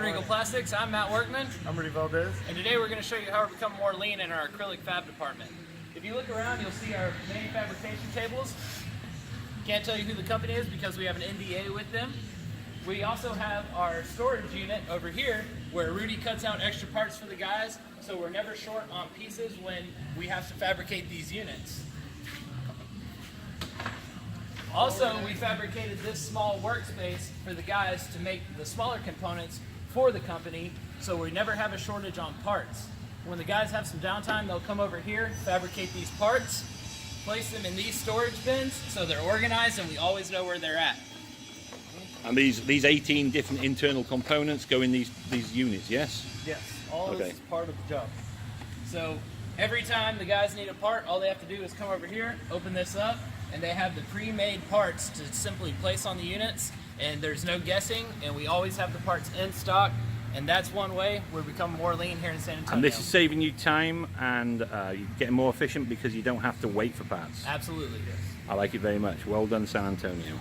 Regal Plastics. I'm Matt Workman. I'm Rudy Valdez. And today we're going to show you how to become more lean in our acrylic fab department. If you look around, you'll see our main fabrication tables. Can't tell you who the company is because we have an NDA with them. We also have our storage unit over here where Rudy cuts out extra parts for the guys, so we're never short on pieces when we have to fabricate these units. Also, we fabricated this small workspace for the guys to make the smaller components for the company, so we never have a shortage on parts. When the guys have some downtime, they'll come over here, fabricate these parts, place them in these storage bins so they're organized and we always know where they're at. And these 18 different internal components go in these units, yes? Yes, all of this is part of the job. So every time the guys need a part, all they have to do is come over here, open this up, and they have the pre-made parts to simply place on the units, and there's no guessing, and we always have the parts in stock, and that's one way we're becoming more lean here in San Antonio. And this is saving you time, and you're getting more efficient because you don't have to wait for parts. Absolutely. I like it very much. Well done, San Antonio.